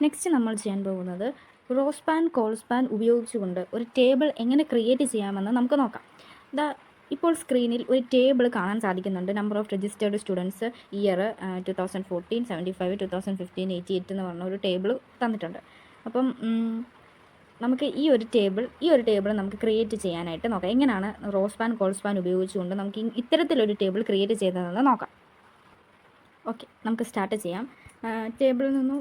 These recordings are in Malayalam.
നെക്സ്റ്റ് നമ്മൾ ചെയ്യാൻ പോകുന്നത് റോ സ്പാൻ കോൾ സ്പാൻ ഉപയോഗിച്ചുകൊണ്ട് ഒരു ടേബിൾ എങ്ങനെ ക്രിയേറ്റ് ചെയ്യാമെന്ന് നമുക്ക് നോക്കാം. ഇപ്പോൾ സ്ക്രീനിൽ ഒരു ടേബിൾ കാണാൻ സാധിക്കുന്നുണ്ട്. Number of registered students, year 2014, 75, 2015, 88 എന്ന് പറഞ്ഞ ഒരു ടേബിൾ തന്നിട്ടുണ്ട്. അപ്പം നമുക്ക് ഈ ഒരു ടേബിൾ നമുക്ക് ക്രിയേറ്റ് ചെയ്യാനായിട്ട് നോക്കാം. എങ്ങനെയാണ് റോ സ്പാൻ കോൾ സ്പാൻ ഉപയോഗിച്ചുകൊണ്ട് നമുക്ക് ഇത്തരത്തിലൊരു ടേബിൾ ക്രിയേറ്റ് ചെയ്തതെന്ന് നോക്കാം. ഓക്കെ, നമുക്ക് സ്റ്റാർട്ട് ചെയ്യാം. ടേബിളിൽ നിന്നും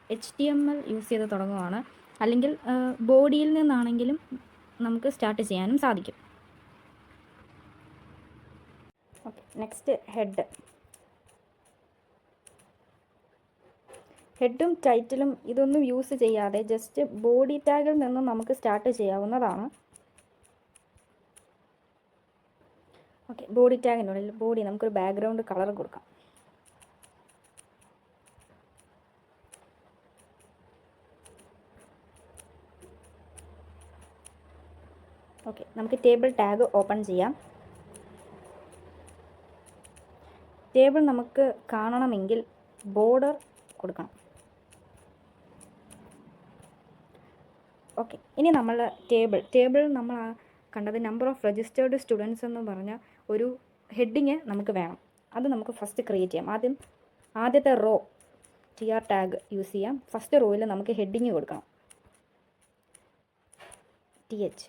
HTML യൂസ് ചെയ്ത് തുടങ്ങുകയാണ്. അല്ലെങ്കിൽ ബോഡിയിൽ നിന്നാണെങ്കിലും നമുക്ക് സ്റ്റാർട്ട് ചെയ്യാനും സാധിക്കും. ഓക്കെ, നെക്സ്റ്റ് ഹെഡും ടൈറ്റിലും ഇതൊന്നും യൂസ് ചെയ്യാതെ ജസ്റ്റ് ബോഡി ടാഗിൽ നിന്നും നമുക്ക് സ്റ്റാർട്ട് ചെയ്യാവുന്നതാണ്. ഓക്കെ, ബോഡി ടാഗിനുള്ളിൽ നമുക്കൊരു ബാക്ക്ഗ്രൗണ്ട് കളർ കൊടുക്കാം. ഓക്കെ, നമുക്ക് ടേബിൾ ടാഗ് ഓപ്പൺ ചെയ്യാം. ടേബിൾ നമുക്ക് കാണണമെങ്കിൽ ബോർഡർ കൊടുക്കണം. ഓക്കെ, ഇനി നമ്മൾ ടേബിൾ നമ്മൾ കണ്ടത് നമ്പർ ഓഫ് രജിസ്റ്റേർഡ് സ്റ്റുഡൻസ് എന്ന് പറഞ്ഞ ഒരു ഹെഡിങ് നമുക്ക് വേണം. അത് നമുക്ക് ഫസ്റ്റ് ക്രിയേറ്റ് ചെയ്യാം. ആദ്യത്തെ റോ TR ടാഗ് യൂസ് ചെയ്യാം. ഫസ്റ്റ് റോയിൽ നമുക്ക് ഹെഡിങ് കൊടുക്കണം. TH.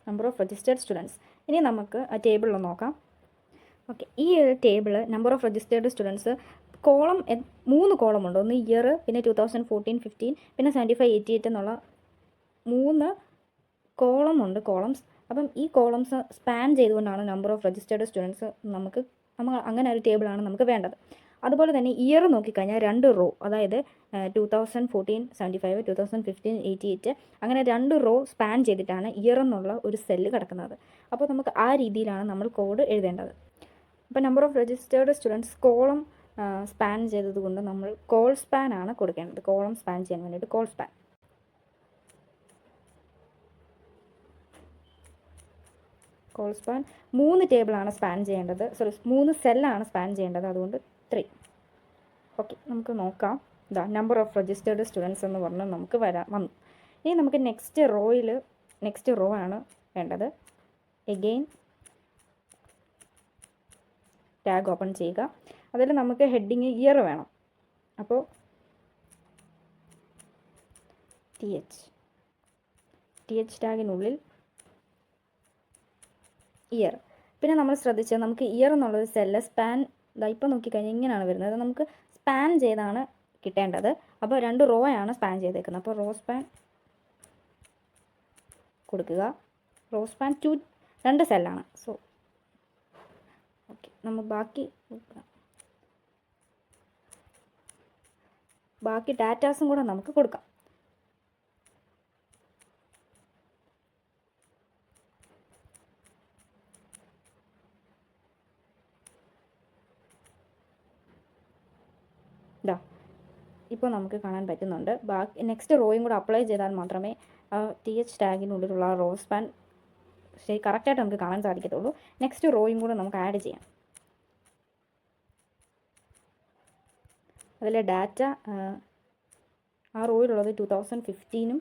Number of registered students. ഇനി നമുക്ക് ആ ടേബിളിൽ നോക്കാം. ഓക്കെ, ഈ ഒരു table number of registered students column 3 കോളമുണ്ട്. ഒന്ന് ഇയർ, പിന്നെ 2014, 15, പിന്നെ 75, 88 എന്നുള്ള 3 കോളമുണ്ട്, കോളംസ്. അപ്പം ഈ കോളംസ് സ്പാൻ ചെയ്തുകൊണ്ടാണ് നമ്പർ ഓഫ് രജിസ്റ്റേർഡ് സ്റ്റുഡൻസ് നമ്മൾ അങ്ങനെ ഒരു ടേബിളാണ് നമുക്ക് വേണ്ടത്. അതുപോലെ തന്നെ ഇയർ നോക്കിക്കഴിഞ്ഞാൽ 2 റോ, അതായത് 2014, 75, 2015, 88 അങ്ങനെ 2 റോ സ്പാൻ ചെയ്തിട്ടാണ് ഇയർ എന്നുള്ള ഒരു സെല്ല് കിടക്കുന്നത്. അപ്പോൾ നമുക്ക് ആ രീതിയിലാണ് നമ്മൾ കോഡ് എഴുതേണ്ടത്. അപ്പോൾ number of registered students column span ചെയ്തതുകൊണ്ട് നമ്മൾ കോൾ സ്പാൻ ആണ് കൊടുക്കേണ്ടത്. കോളം സ്പാൻ ചെയ്യാൻ വേണ്ടിയിട്ട് കോൾ സ്പാൻ. കോൾ സ്പാൻ 3 ടേബിളാണ് സ്പാൻ ചെയ്യേണ്ടത്. 3 സെല്ലാണ് സ്പാൻ ചെയ്യേണ്ടത്. അതുകൊണ്ട് 3. ഓക്കെ, നമുക്ക് നോക്കാം. നമ്പർ ഓഫ് രജിസ്റ്റേർഡ് സ്റ്റുഡൻസ് എന്ന് പറഞ്ഞാൽ നമുക്ക് വന്നു. ഇനി നമുക്ക് നെക്സ്റ്റ് റോ ആണ് വേണ്ടത്. എഗെയിൻ ടാഗ് ഓപ്പൺ ചെയ്യുക. അതിൽ നമുക്ക് ഹെഡിങ് ഇയർ വേണം. അപ്പോൾ TH ടാഗിനുള്ളിൽ ഇയർ. പിന്നെ നമ്മൾ ശ്രദ്ധിച്ചത് നമുക്ക് ഇയർ എന്നുള്ളൊരു സെല്ല് സ്പാൻ ഇപ്പോൾ നോക്കിക്കഴിഞ്ഞാൽ ഇങ്ങനെയാണ് വരുന്നത്. നമുക്ക് സ്പാൻ ചെയ്താണ് കിട്ടേണ്ടത്. അപ്പോൾ 2 റോ ആണ് സ്പാൻ ചെയ്തേക്കുന്നത്. അപ്പോൾ റോ സ്പാൻ കൊടുക്കുക. റോ സ്പാൻ 2 സെല്ലാണ്. ഓക്കെ, നമ്മൾ ബാക്കി ഡാറ്റാസും കൂടെ നമുക്ക് കൊടുക്കാം. ഇപ്പോൾ നമുക്ക് കാണാൻ പറ്റുന്നുണ്ട്. നെക്സ്റ്റ് റോയും കൂടെ അപ്ലൈ ചെയ്താൽ മാത്രമേ TH ടാഗിനുള്ളിലുള്ള റോ സ്പാൻ കറക്റ്റായിട്ട് നമുക്ക് കാണാൻ സാധിക്കത്തുള്ളൂ. നെക്സ്റ്റ് റോയും കൂടെ നമുക്ക് ആഡ് ചെയ്യാം. അതിലെ ഡാറ്റ ആ റോയിലുള്ളത് 2015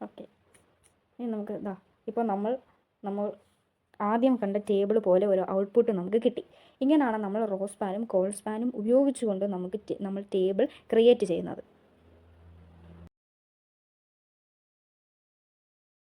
ഓക്കെ, ഇനി നമുക്ക് ഇപ്പോൾ നമ്മൾ ആദ്യം കണ്ട ടേബിൾ പോലെ ഒരു ഔട്ട്പുട്ട് നമുക്ക് കിട്ടി. ഇങ്ങനെയാണ് നമ്മൾ റോ സ്പാനും കോൾ സ്പാനും ഉപയോഗിച്ചുകൊണ്ട് നമ്മൾ ടേബിൾ ക്രിയേറ്റ് ചെയ്യുന്നത്.